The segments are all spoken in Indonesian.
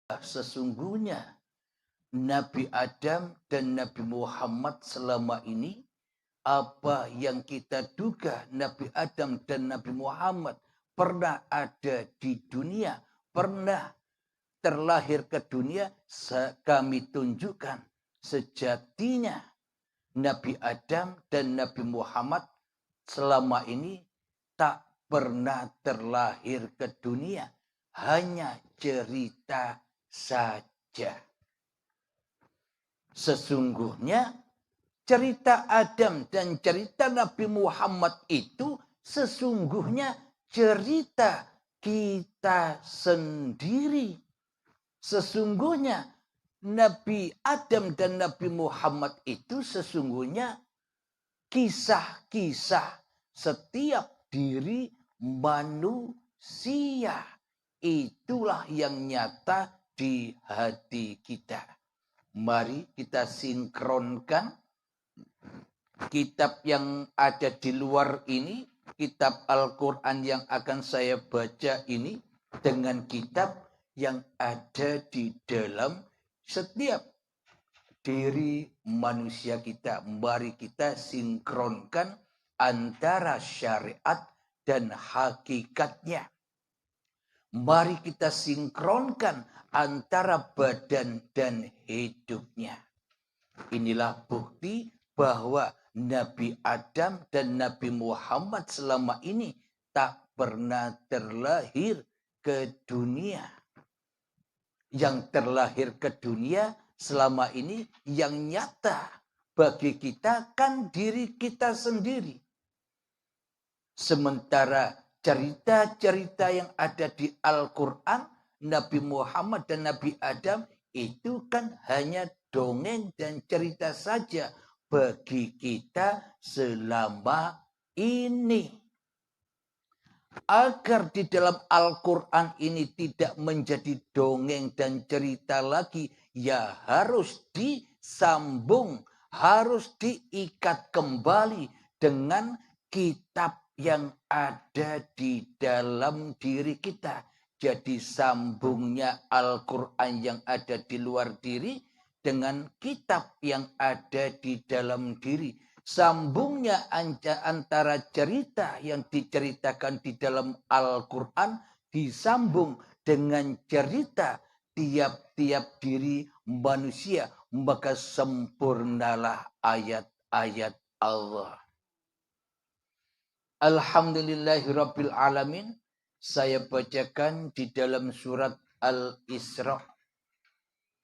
Sesungguhnya Nabi Adam dan Nabi Muhammad selama ini, apa yang kita duga Nabi Adam dan Nabi Muhammad pernah ada di dunia, pernah terlahir ke dunia, kami tunjukkan sejatinya Nabi Adam dan Nabi Muhammad selama ini tak pernah terlahir ke dunia, hanya cerita saja. Sesungguhnya cerita Adam dan cerita Nabi Muhammad itu sesungguhnya cerita kita sendiri. Sesungguhnya Nabi Adam dan Nabi Muhammad itu sesungguhnya kisah-kisah setiap diri manusia. Itulah yang nyata di hati kita. Mari kita sinkronkan kitab yang ada di luar ini, kitab Al-Quran yang akan saya baca ini, dengan kitab yang ada di dalam setiap diri manusia kita. Mari kita sinkronkan antara syariat dan hakikatnya. Mari kita sinkronkan antara badan dan hidupnya. Inilah bukti bahwa Nabi Adam dan Nabi Muhammad selama ini tak pernah terlahir ke dunia. Yang terlahir ke dunia selama ini yang nyata bagi kita kan diri kita sendiri. Sementara cerita-cerita yang ada di Al-Quran, Nabi Muhammad dan Nabi Adam itu kan hanya dongeng dan cerita saja bagi kita selama ini. Agar di dalam Al-Quran ini tidak menjadi dongeng dan cerita lagi, ya harus disambung, harus diikat kembali dengan kitab yang ada di dalam diri kita. Jadi sambungnya Al-Quran yang ada di luar diri dengan kitab yang ada di dalam diri. Sambungnya antara cerita yang diceritakan di dalam Al-Quran disambung dengan cerita tiap-tiap diri manusia. Maka sempurnalah ayat-ayat Allah. Alhamdulillahirabbil alamin. Saya bacakan di dalam surat Al-Isra.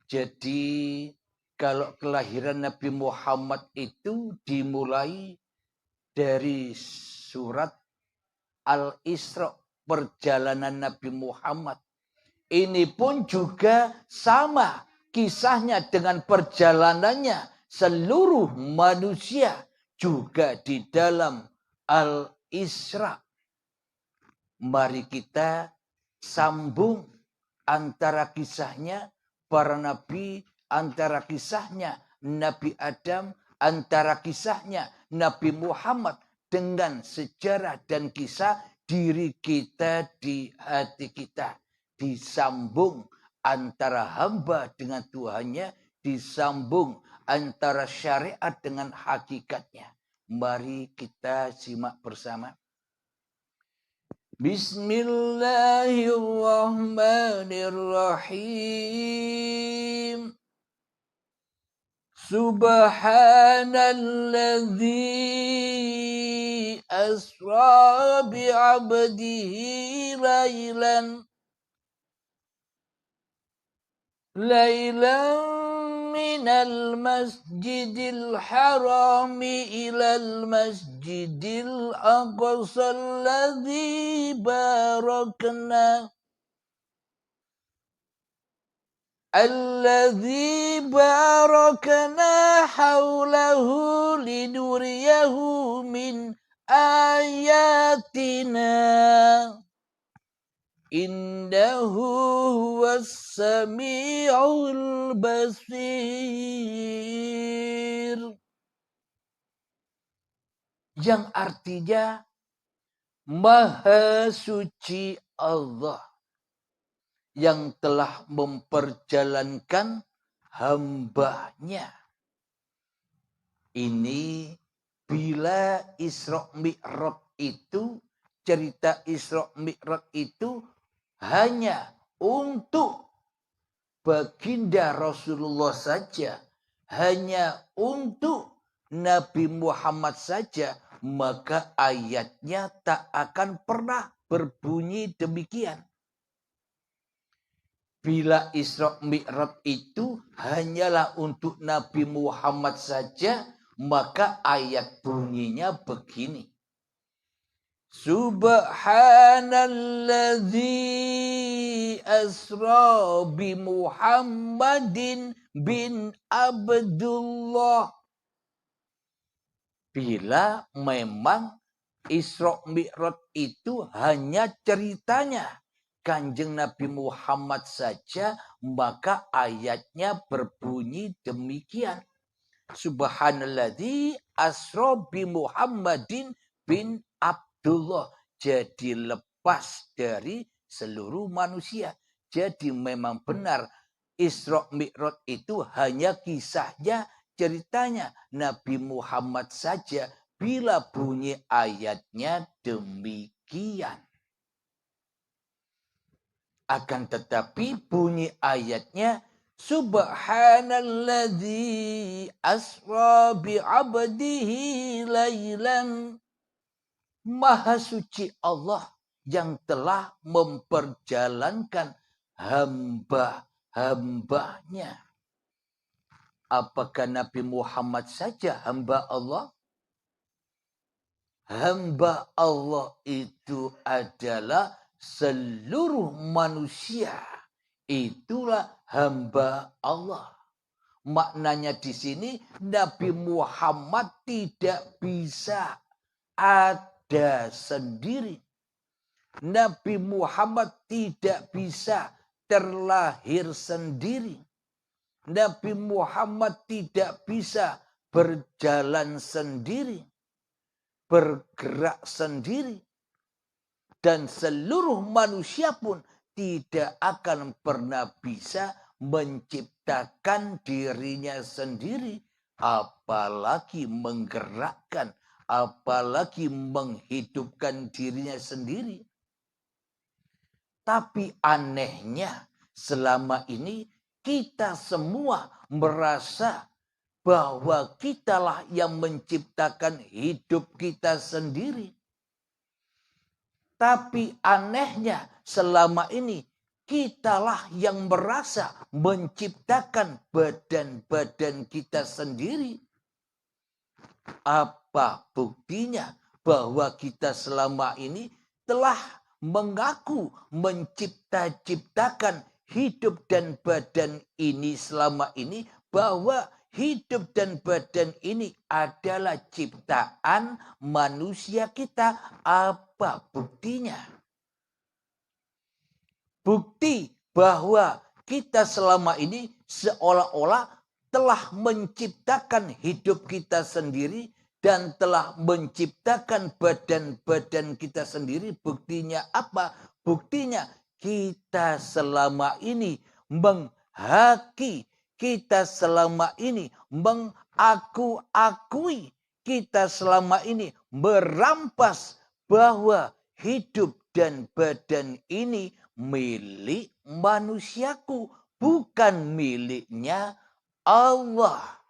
Jadi kalau kelahiran Nabi Muhammad itu dimulai dari surat Al-Isra, perjalanan Nabi Muhammad. Ini pun juga sama kisahnya dengan perjalanannya seluruh manusia juga di dalam Al-Isra. Mari kita sambung antara kisahnya para nabi, antara kisahnya Nabi Adam, antara kisahnya Nabi Muhammad dengan sejarah dan kisah diri kita di hati kita. Disambung antara hamba dengan Tuhannya, disambung antara syariat dengan hakikatnya. Mari kita simak bersama. Bismillahirrahmanirrahim. Subhanalladzi asra bi'abdihi laylan minal masjidil harami ilal masjidil aqsa alladzi barakna hawlahu linuriyahu min ayatina. Innahu huwas sami'ul basir. Yang artinya Maha Suci Allah. yang telah memperjalankan hambanya. Ini bila Isra Mi'raj itu, cerita Isra Mi'raj itu hanya untuk baginda Rasulullah saja, hanya untuk Nabi Muhammad saja, maka ayatnya tak akan pernah berbunyi demikian. Bila Isra Mi'raj itu hanyalah untuk Nabi Muhammad saja, maka ayat bunyinya begini. Subhanalladzi asra bi Muhammadin bin Abdullah. Bila memang Isra Mi'raj itu hanya ceritanya Kanjeng Nabi Muhammad saja, maka ayatnya berbunyi demikian. Subhanalladzi asra bi Muhammadin bin Abdullah. Jadi lepas dari seluruh manusia. Jadi memang benar Isra Mi'raj itu hanya kisahnya, ceritanya Nabi Muhammad saja, bila bunyi ayatnya demikian. Akan tetapi bunyi ayatnya Subhanalladzi asra bi'abdihi laylan. Maha suci Allah yang telah memperjalankan hamba-hambanya. Apakah Nabi Muhammad saja hamba Allah? Hamba Allah itu adalah seluruh manusia. Itulah hamba Allah. Maknanya di sini Nabi Muhammad tidak bisa ada sendiri. Nabi Muhammad tidak bisa terlahir sendiri. Nabi Muhammad tidak bisa berjalan sendiri, bergerak sendiri. Dan seluruh manusia pun tidak akan pernah bisa menciptakan dirinya sendiri, apalagi menggerakkan, apalagi menghidupkan dirinya sendiri. Tapi anehnya selama ini kita semua merasa bahwa kitalah yang menciptakan hidup kita sendiri. Tapi anehnya selama ini kitalah yang merasa menciptakan badan-badan kita sendiri. Apa buktinya bahwa kita selama ini telah mengaku menciptakan hidup dan badan ini selama ini, bahwa hidup dan badan ini adalah ciptaan manusia kita. Apa buktinya? Bukti bahwa kita selama ini seolah-olah telah menciptakan hidup kita sendiri dan telah menciptakan badan-badan kita sendiri. Buktinya apa? Buktinya kita selama ini menghaki, kita selama ini mengaku-akui, kita selama ini merampas bahwa hidup dan badan ini milik manusiaku, bukan miliknya Allah.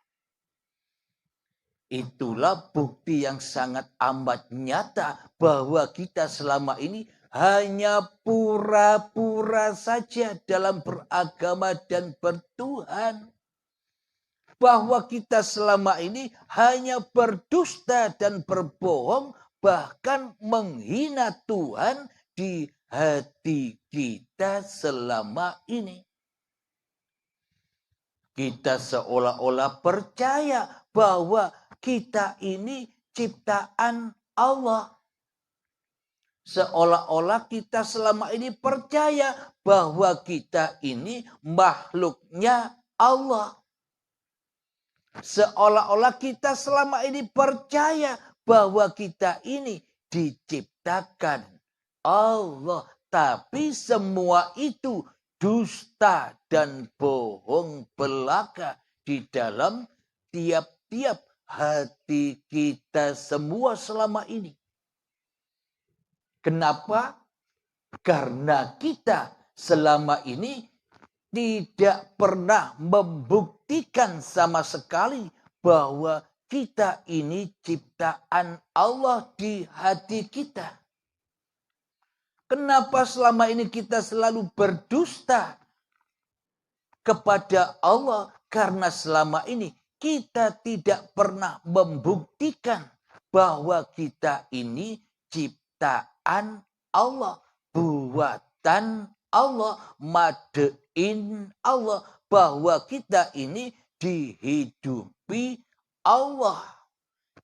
Itulah bukti yang sangat amat nyata bahwa kita selama ini hanya pura-pura saja dalam beragama dan bertuhan. Bahwa kita selama ini hanya berdusta dan berbohong, bahkan menghina Tuhan di hati kita selama ini. Kita seolah-olah percaya bahwa kita ini ciptaan Allah. Seolah-olah kita selama ini percaya bahwa kita ini makhluknya Allah. Seolah-olah kita selama ini percaya bahwa kita ini diciptakan Allah. Tapi semua itu dusta dan bohong belaka di dalam tiap-tiap hati kita semua selama ini. Kenapa? Karena kita selama ini tidak pernah membuktikan sama sekali bahwa kita ini ciptaan Allah di hati kita. Kenapa selama ini kita selalu berdusta kepada Allah? Karena selama ini kita tidak pernah membuktikan bahwa kita ini ciptaan Allah, buatan Allah, madein Allah, bahwa kita ini dihidupi Allah.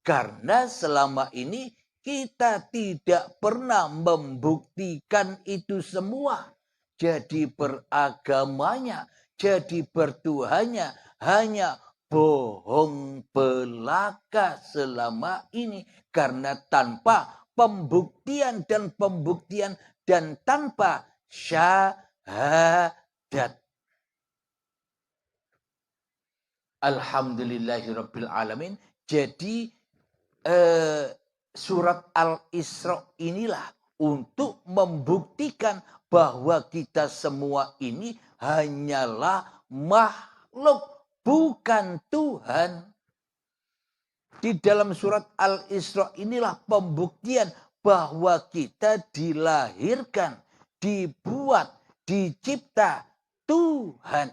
Karena selama ini kita tidak pernah membuktikan itu semua. Jadi beragamanya, jadi bertuhannya hanya bohong belaka selama ini. Karena tanpa pembuktian dan tanpa syahadat. Alhamdulillahirabbil alamin. Jadi surat Al-Isra inilah untuk membuktikan bahwa kita semua ini hanyalah makhluk, bukan Tuhan. Di dalam surat Al-Isra inilah pembuktian bahwa kita dilahirkan, dibuat, dicipta Tuhan.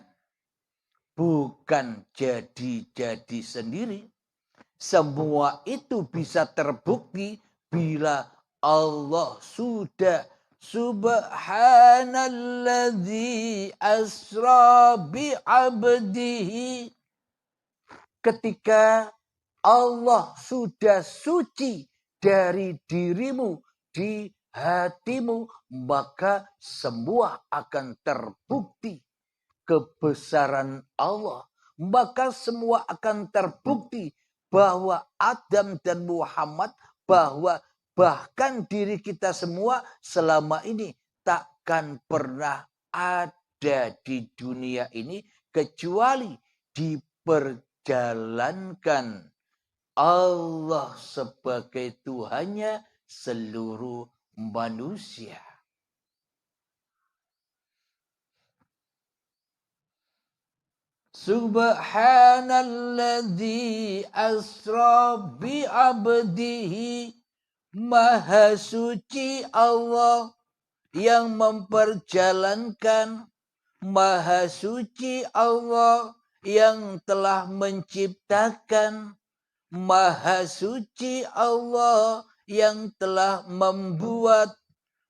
Bukan jadi-jadi sendiri. Semua itu bisa terbukti bila Allah sudah subhanalladzi asra bi'abdihi. Ketika Allah sudah suci dari dirimu, di hatimu, maka semua akan terbukti kebesaran Allah. Maka semua akan terbukti bahwa Adam dan Muhammad, bahwa bahkan diri kita semua selama ini takkan pernah ada di dunia ini kecuali diperjalankan Allah sebagai Tuhannya seluruh manusia. Subhanalladzi asra bi'abdihi. Maha suci Allah yang memperjalankan. Maha suci Allah yang telah menciptakan. Maha suci Allah yang telah membuat.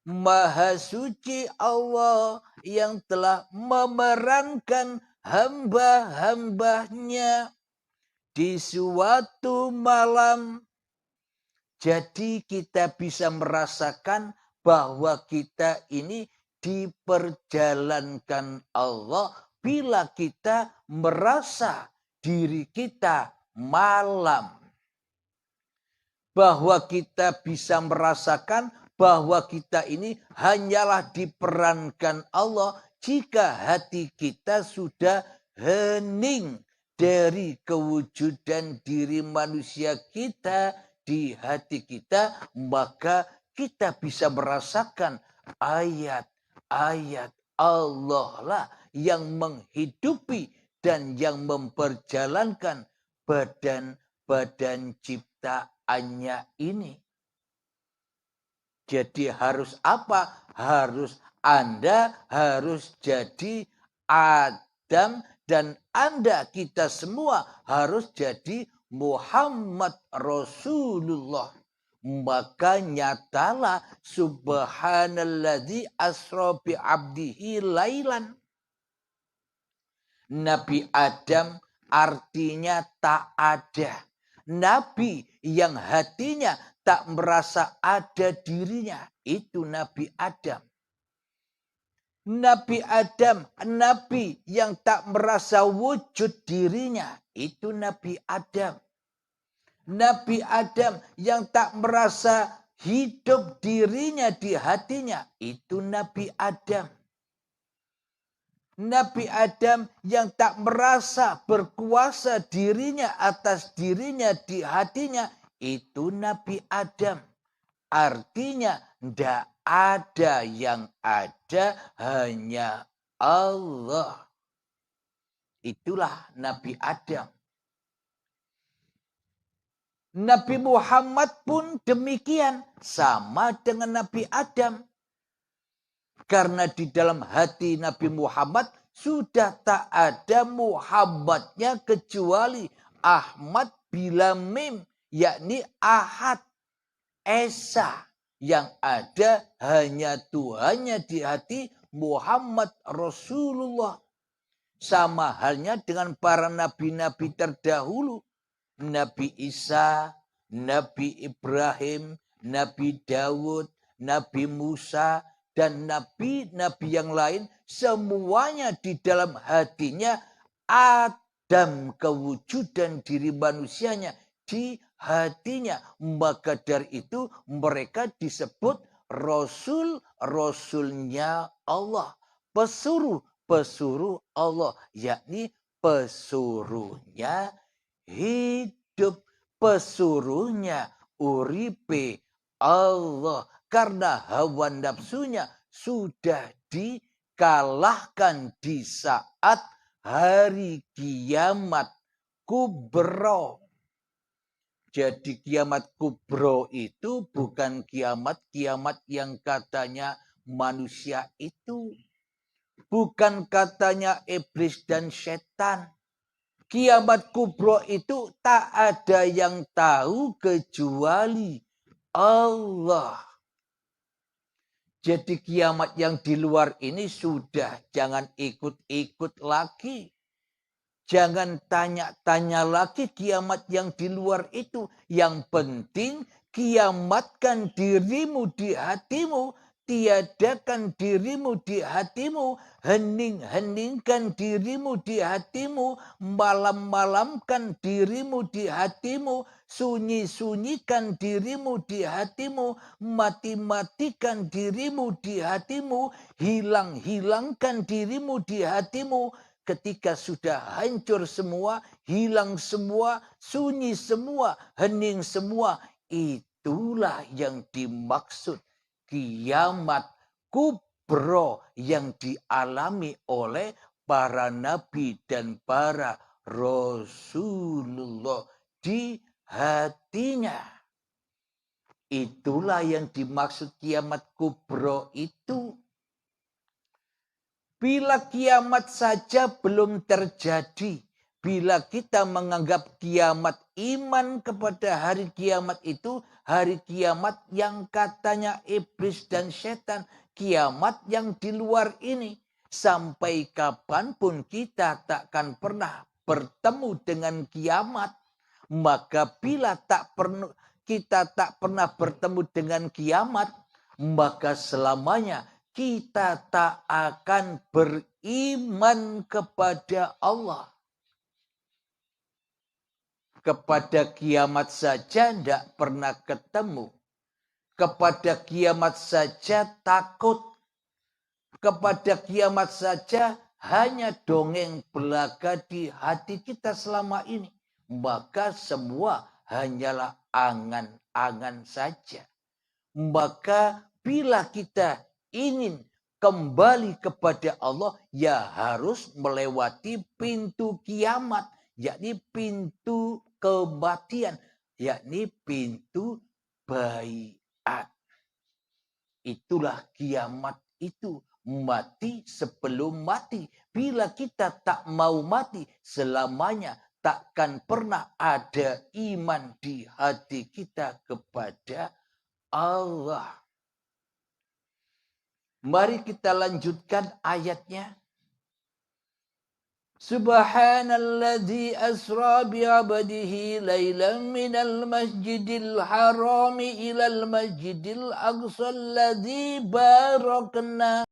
Maha suci Allah yang telah memerankan hamba-hambanya di suatu malam. Jadi kita bisa merasakan bahwa kita ini diperjalankan Allah bila kita merasa diri kita malam. Bahwa kita bisa merasakan bahwa kita ini hanyalah diperankan Allah jika hati kita sudah hening dari kewujudan diri manusia kita di hati kita, maka kita bisa merasakan ayat-ayat Allah lah yang menghidupi dan yang memperjalankan badan-badan ciptaannya ini. Jadi harus apa? Anda harus jadi Adam dan Anda, kita semua harus jadi Muhammad Rasulullah. Maka nyatalah subhanalladzi asra bi'abdihi lailan. Nabi Adam artinya tak ada. Nabi yang hatinya tak merasa ada dirinya, itu Nabi Adam. Nabi Adam, Nabi yang tak merasa wujud dirinya, itu Nabi Adam. Nabi Adam yang tak merasa hidup dirinya di hatinya, itu Nabi Adam. Nabi Adam yang tak merasa berkuasa dirinya atas dirinya di hatinya, itu Nabi Adam. Artinya tidak ada, yang ada hanya Allah. Itulah Nabi Adam. Nabi Muhammad pun demikian, sama dengan Nabi Adam. Karena di dalam hati Nabi Muhammad sudah tak ada Muhammadnya kecuali Ahmad bila mim, yakni Ahad, Esa. Yang ada hanya Tuhannya di hati Muhammad Rasulullah. Sama halnya dengan para nabi-nabi terdahulu. Nabi Isa, Nabi Ibrahim, Nabi Daud, Nabi Musa, dan nabi-nabi yang lain, semuanya di dalam hatinya Adam, kewujudan diri manusianya di hatinya. Maka dari itu mereka disebut Rasul-Rasulnya Allah. Pesuruh-pesuruh Allah, yakni pesuruhnya hidup, pesuruhnya uripe Allah. Karena hawa nafsunya sudah dikalahkan di saat hari kiamat kubro. Jadi kiamat kubro itu bukan kiamat-kiamat yang katanya manusia itu. Bukan katanya iblis dan setan. Kiamat kubro itu tak ada yang tahu kecuali Allah. Jadi kiamat yang di luar ini sudah jangan ikut-ikut lagi. Jangan tanya-tanya lagi kiamat yang di luar itu. Yang penting kiamatkan dirimu di hatimu. Tiadakan dirimu di hatimu, hening-heningkan dirimu di hatimu, malam-malamkan dirimu di hatimu, sunyi-sunyikan dirimu di hatimu, mati-matikan dirimu di hatimu, hilang-hilangkan dirimu di hatimu. Ketika sudah hancur semua, hilang semua, sunyi semua, hening semua, itulah yang dimaksud kiamat kubro yang dialami oleh para nabi dan para Rasulullah di hatinya. Itulah yang dimaksud kiamat kubro itu. Bila kiamat saja belum terjadi, bila kita menganggap kiamat iman kepada hari kiamat itu, hari kiamat yang katanya iblis dan setan, kiamat yang di luar ini, sampai kapanpun kita takkan pernah bertemu dengan kiamat. Maka bila kita tak pernah bertemu dengan kiamat, maka selamanya kita tak akan beriman kepada Allah. Kepada kiamat saja tidak pernah ketemu. Kepada kiamat saja takut. Kepada kiamat saja hanya dongeng belaka di hati kita selama ini. Maka semua hanyalah angan-angan saja. Maka bila kita ingin kembali kepada Allah, ya harus melewati pintu kiamat, yakni pintu kematian, yakni pintu baiat. Itulah kiamat itu, mati sebelum mati. Bila kita tak mau mati selamanya, takkan pernah ada iman di hati kita kepada Allah. Mari kita lanjutkan ayatnya. Subhanalladzi asra bi'abdihi laylan minal masjidil harami ilal masjidil aqsa alladzi barakna